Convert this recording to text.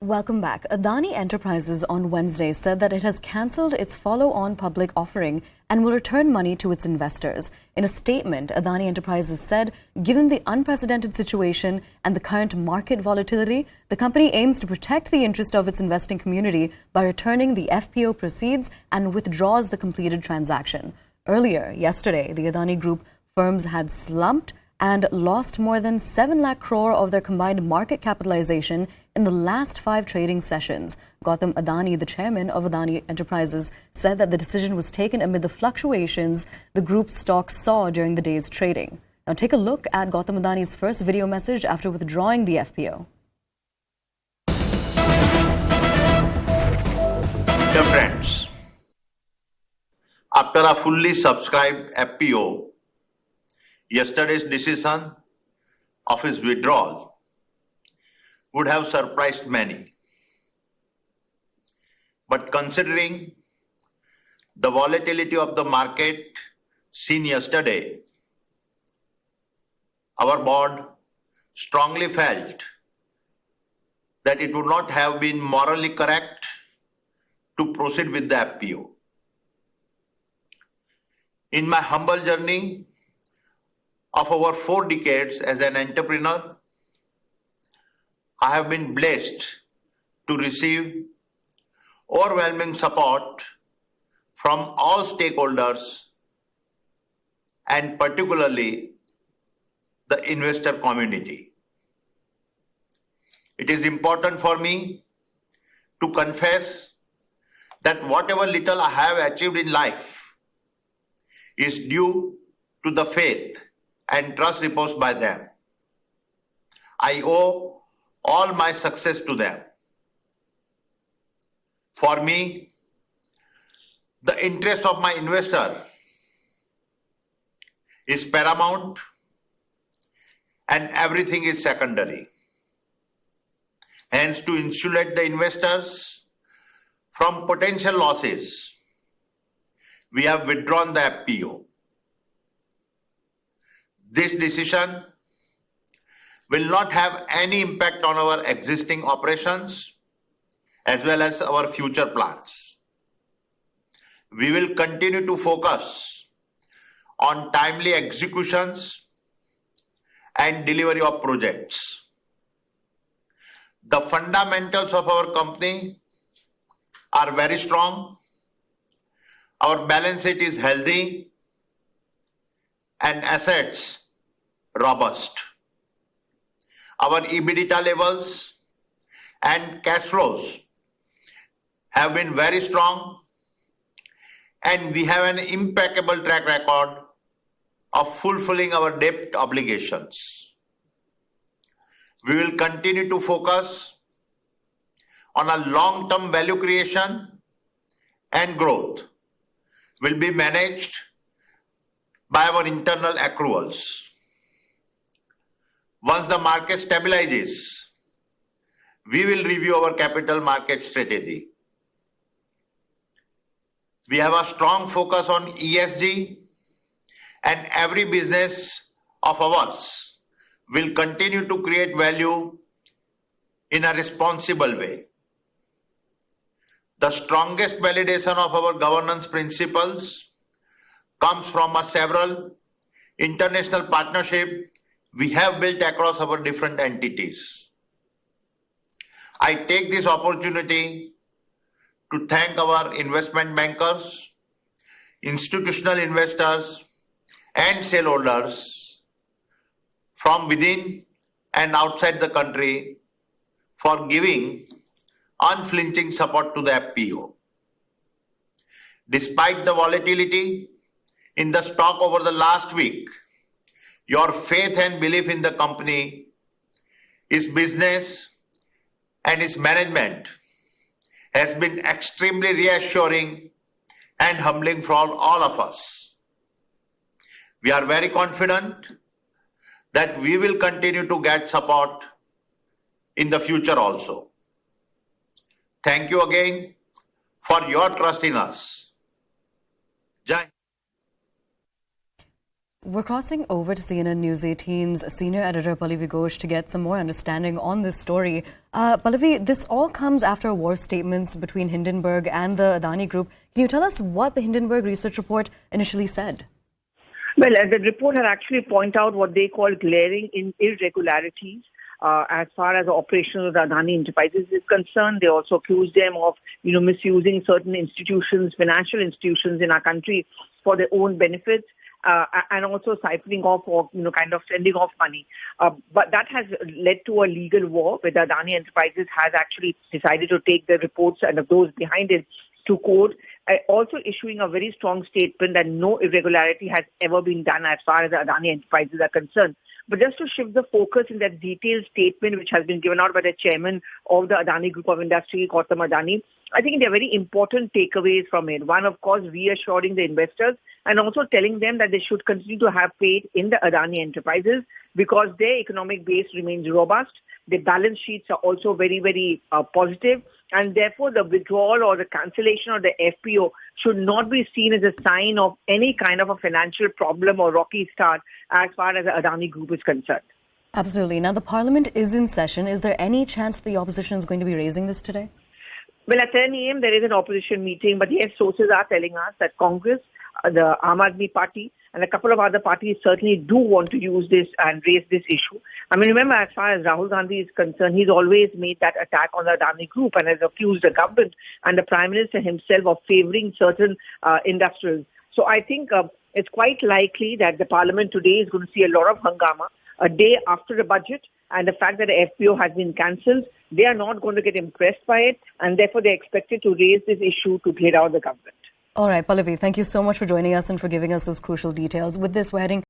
Welcome back. Adani Enterprises on Wednesday said that it has cancelled its follow-on public offering and will return money to its investors. In a statement, Adani Enterprises said, given the unprecedented situation and the current market volatility, the company aims to protect the interest of its investing community by returning the FPO proceeds and withdraws the completed transaction. Earlier, yesterday, the Adani Group firms had slumped and lost more than 7 lakh crore of their combined market capitalization in the last 5 trading sessions. Gautam Adani, the chairman of Adani Enterprises, said that the decision was taken amid the fluctuations the group's stock saw during the day's trading. Now take a look at Gautam Adani's first video message after withdrawing the FPO. Dear friends, after a fully subscribed FPO, yesterday's decision of its withdrawal would have surprised many. But considering the volatility of the market seen yesterday, our board strongly felt that it would not have been morally correct to proceed with the FPO. In my humble journey of over 4 decades as an entrepreneur, I have been blessed to receive overwhelming support from all stakeholders and particularly the investor community. It is important for me to confess that whatever little I have achieved in life is due to the faith and trust reposed by them. I owe all my success to them. For me, the interest of my investor is paramount and everything is secondary. Hence, to insulate the investors from potential losses, we have withdrawn the FPO. This decision will not have any impact on our existing operations as well as our future plans. We will continue to focus on timely executions and delivery of projects. The fundamentals of our company are very strong. Our balance sheet is healthy and assets robust. Our EBITDA levels and cash flows have been very strong, and we have an impeccable track record of fulfilling our debt obligations. We will continue to focus on a long-term value creation, and growth will be managed by our internal accruals. Once the market stabilizes, we will review our capital market strategy. We have a strong focus on ESG, and every business of ours will continue to create value in a responsible way. The strongest validation of our governance principles comes from several international partnerships we have built across our different entities. I take this opportunity to thank our investment bankers, institutional investors, and shareholders from within and outside the country for giving unflinching support to the FPO. Despite the volatility in the stock over the last week, your faith and belief in the company, its business, and its management has been extremely reassuring and humbling for all of us. We are very confident that we will continue to get support in the future also. Thank you again for your trust in us. Jai. We're crossing over to CNN News 18's senior editor Pallavi Ghosh to get some more understanding on this story. Pallavi, this all comes after war statements between Hindenburg and the Adani Group. Can you tell us what the Hindenburg research report initially said? Well, the report had actually pointed out what they call glaring irregularities as far as the operation of the Adani Enterprises is concerned. They also accused them of, misusing certain institutions, financial institutions in our country for their own benefits. And also siphoning off or, kind of sending off money. But that has led to a legal war where the Adani Enterprises has actually decided to take the reports and those behind it to court, also issuing a very strong statement that no irregularity has ever been done as far as the Adani Enterprises are concerned. But just to shift the focus in that detailed statement which has been given out by the chairman of the Adani Group of Industry, Gautam Adani, I think there are very important takeaways from it. One, of course, reassuring the investors and also telling them that they should continue to have faith in the Adani Enterprises because their economic base remains robust. The balance sheets are also very, very positive. And therefore, the withdrawal or the cancellation of the FPO should not be seen as a sign of any kind of a financial problem or rocky start as far as the Adani Group is concerned. Absolutely. Now, the Parliament is in session. Is there any chance the opposition is going to be raising this today? Well, at 10 a.m. there is an opposition meeting, but yes, sources are telling us that Congress, the Aam Aadmi Party, and a couple of other parties certainly do want to use this and raise this issue. I mean, remember, as far as Rahul Gandhi is concerned, he's always made that attack on the Adani Group and has accused the government and the Prime Minister himself of favoring certain industrials. So I think it's quite likely that the Parliament today is going to see a lot of hangama a day after the budget, and the fact that the FPO has been cancelled, they are not going to get impressed by it, and therefore they're expected to raise this issue to clear out the government. All right, Pallavi, thank you so much for joining us and for giving us those crucial details. With this, we're heading